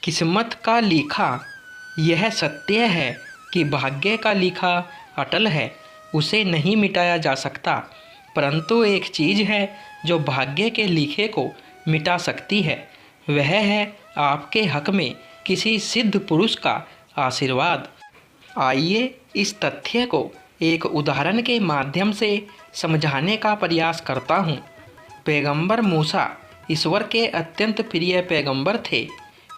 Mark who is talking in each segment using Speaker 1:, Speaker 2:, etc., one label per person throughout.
Speaker 1: किस्मत का लिखा यह सत्य है कि भाग्य का लिखा अटल है, उसे नहीं मिटाया जा सकता। परंतु एक चीज़ है जो भाग्य के लिखे को मिटा सकती है, वह है आपके हक में किसी सिद्ध पुरुष का आशीर्वाद। आइए इस तथ्य को एक उदाहरण के माध्यम से समझाने का प्रयास करता हूँ। पैगंबर मूसा ईश्वर के अत्यंत प्रिय पैगंबर थे।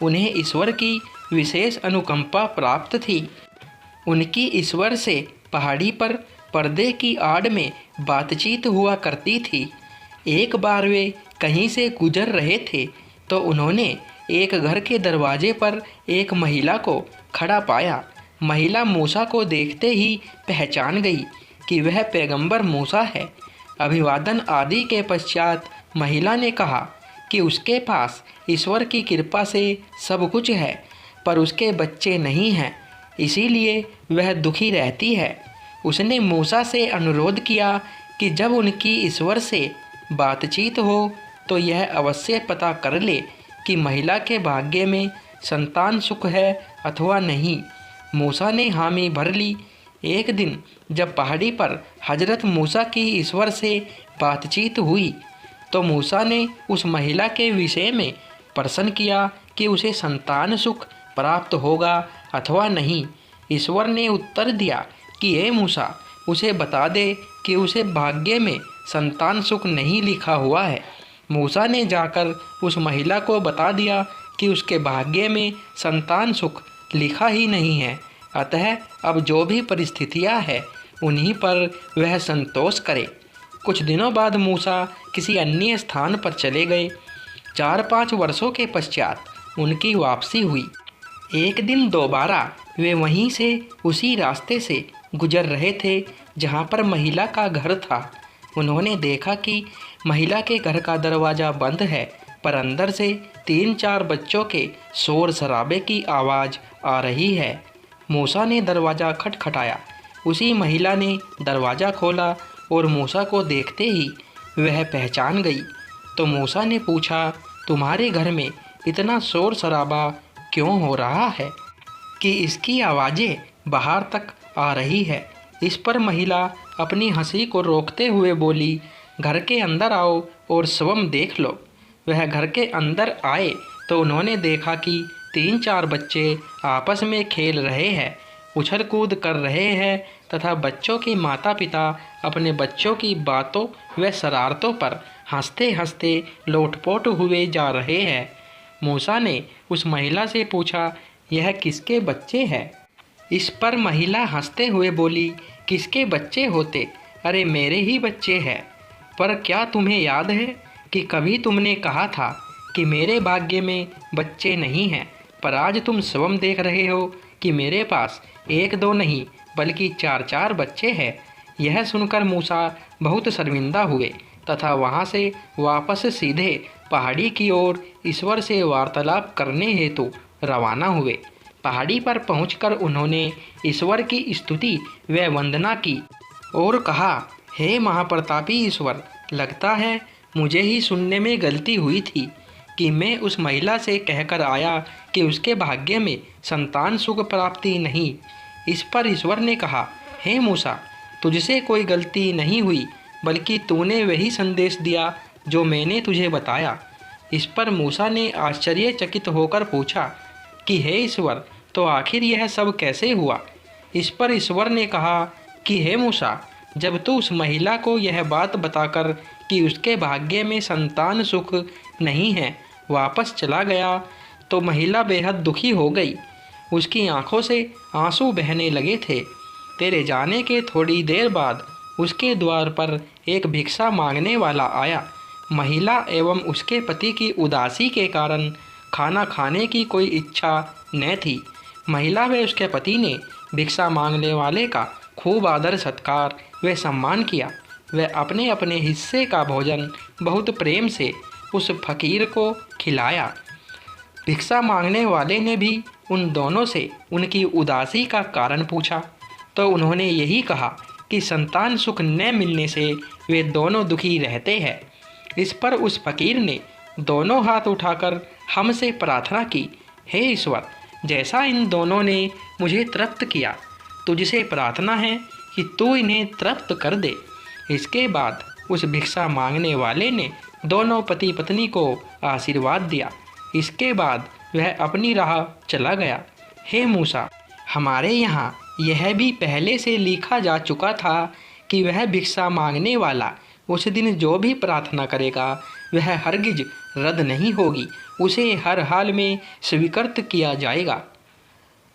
Speaker 1: उन्हें ईश्वर की विशेष अनुकंपा प्राप्त थी। उनकी ईश्वर से पहाड़ी पर पर्दे की आड़ में बातचीत हुआ करती थी। एक बार वे कहीं से गुजर रहे थे तो उन्होंने एक घर के दरवाजे पर एक महिला को खड़ा पाया। महिला मूसा को देखते ही पहचान गई कि वह पैगंबर मूसा है। अभिवादन आदि के पश्चात महिला ने कहा कि उसके पास ईश्वर की कृपा से सब कुछ है, पर उसके बच्चे नहीं हैं, इसीलिए वह दुखी रहती है। उसने मूसा से अनुरोध किया कि जब उनकी ईश्वर से बातचीत हो तो यह अवश्य पता कर ले कि महिला के भाग्य में संतान सुख है अथवा नहीं। मूसा ने हामी भर ली। एक दिन जब पहाड़ी पर हजरत मूसा की ईश्वर से बातचीत हुई तो मूसा ने उस महिला के विषय में प्रश्न किया कि उसे संतान सुख प्राप्त होगा अथवा नहीं। ईश्वर ने उत्तर दिया कि हे मूसा, उसे बता दे कि उसे भाग्य में संतान सुख नहीं लिखा हुआ है। मूसा ने जाकर उस महिला को बता दिया कि उसके भाग्य में संतान सुख लिखा ही नहीं है, अतः अब जो भी परिस्थितियां हैं उन्हीं पर वह संतोष करे। कुछ दिनों बाद मूसा किसी अन्य स्थान पर चले गए। 4-5 वर्षों के पश्चात उनकी वापसी हुई। एक दिन दोबारा वे वहीं से उसी रास्ते से गुजर रहे थे जहाँ पर महिला का घर था। उन्होंने देखा कि महिला के घर का दरवाज़ा बंद है, पर अंदर से 3-4 बच्चों के शोर शराबे की आवाज़ आ रही है। मूसा ने दरवाज़ा खटखटाया। उसी महिला ने दरवाज़ा खोला और मूसा को देखते ही वह पहचान गई। तो मूसा ने पूछा, तुम्हारे घर में इतना शोर शराबा क्यों हो रहा है कि इसकी आवाज़ें बाहर तक आ रही है। इस पर महिला अपनी हंसी को रोकते हुए बोली, घर के अंदर आओ और स्वयं देख लो। वह घर के अंदर आए तो उन्होंने देखा कि 3-4 बच्चे आपस में खेल रहे हैं, उछल कूद कर रहे हैं तथा बच्चों के माता पिता अपने बच्चों की बातों व शरारतों पर हंसते हंसते लोटपोट हुए जा रहे हैं। मूसा ने उस महिला से पूछा, यह किसके बच्चे हैं? इस पर महिला हंसते हुए बोली, किसके बच्चे होते? अरे मेरे ही बच्चे हैं। पर क्या तुम्हें याद है कि कभी तुमने कहा था कि मेरे भाग्य में बच्चे नहीं हैं, पर आज तुम स्वयं देख रहे हो कि मेरे पास 1-2 नहीं बल्कि 4-4 बच्चे हैं। यह सुनकर मूसा बहुत शर्मिंदा हुए तथा वहाँ से वापस सीधे पहाड़ी की ओर ईश्वर से वार्तालाप करने हेतु रवाना हुए। पहाड़ी पर पहुंचकर उन्होंने ईश्वर की स्तुति व वंदना की और कहा, हे महाप्रतापी ईश्वर, लगता है मुझे ही सुनने में गलती हुई थी कि मैं उस महिला से कहकर आया कि उसके भाग्य में संतान सुख प्राप्ति नहीं। इस पर ईश्वर ने कहा, हे मूसा, तुझसे कोई गलती नहीं हुई, बल्कि तूने वही संदेश दिया जो मैंने तुझे बताया। इस पर मूसा ने आश्चर्यचकित होकर पूछा कि हे ईश्वर, तो आखिर यह सब कैसे हुआ? इस पर ईश्वर ने कहा कि हे मूसा, जब तू उस महिला को यह बात बताकर कि उसके भाग्य में संतान सुख नहीं है वापस चला गया तो महिला बेहद दुखी हो गई। उसकी आंखों से आंसू बहने लगे थे। तेरे जाने के थोड़ी देर बाद उसके द्वार पर एक भिक्षा मांगने वाला आया। महिला एवं उसके पति की उदासी के कारण खाना खाने की कोई इच्छा न थी। महिला व उसके पति ने भिक्षा मांगने वाले का खूब आदर सत्कार व सम्मान किया। वह अपने अपने हिस्से का भोजन बहुत प्रेम से उस फकीर को खिलाया। भिक्षा मांगने वाले ने भी उन दोनों से उनकी उदासी का कारण पूछा तो उन्होंने यही कहा कि संतान सुख न मिलने से वे दोनों दुखी रहते हैं। इस पर उस फकीर ने दोनों हाथ उठाकर हमसे प्रार्थना की, हे ईश्वर, जैसा इन दोनों ने मुझे तृप्त किया, तुझसे प्रार्थना है कि तू इन्हें तृप्त कर दे। इसके बाद उस भिक्षा मांगने वाले ने दोनों पति पत्नी को आशीर्वाद दिया। इसके बाद वह अपनी राह चला गया। हे मूसा, हमारे यहाँ यह भी पहले से लिखा जा चुका था कि वह भिक्षा मांगने वाला उस दिन जो भी प्रार्थना करेगा वह हरगिज रद्द नहीं होगी, उसे हर हाल में स्वीकृत किया जाएगा।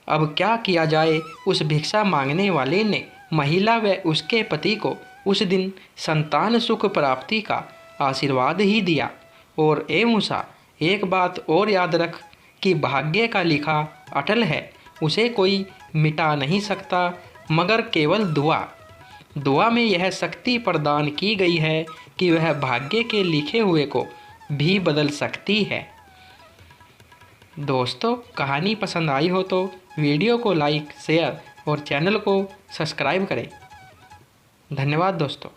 Speaker 1: अब क्या किया जाए? उस भिक्षा मांगने वाले ने महिला व उसके पति को उस दिन संतान सुख प्राप्ति का आशीर्वाद ही दिया। और ए मूसा, एक बात और याद रख कि भाग्य का लिखा अटल है, उसे कोई मिटा नहीं सकता मगर केवल दुआ में यह शक्ति प्रदान की गई है कि वह भाग्य के लिखे हुए को भी बदल सकती है। दोस्तों, कहानी पसंद आई हो तो वीडियो को लाइक, शेयर और चैनल को सब्सक्राइब करें। धन्यवाद दोस्तों।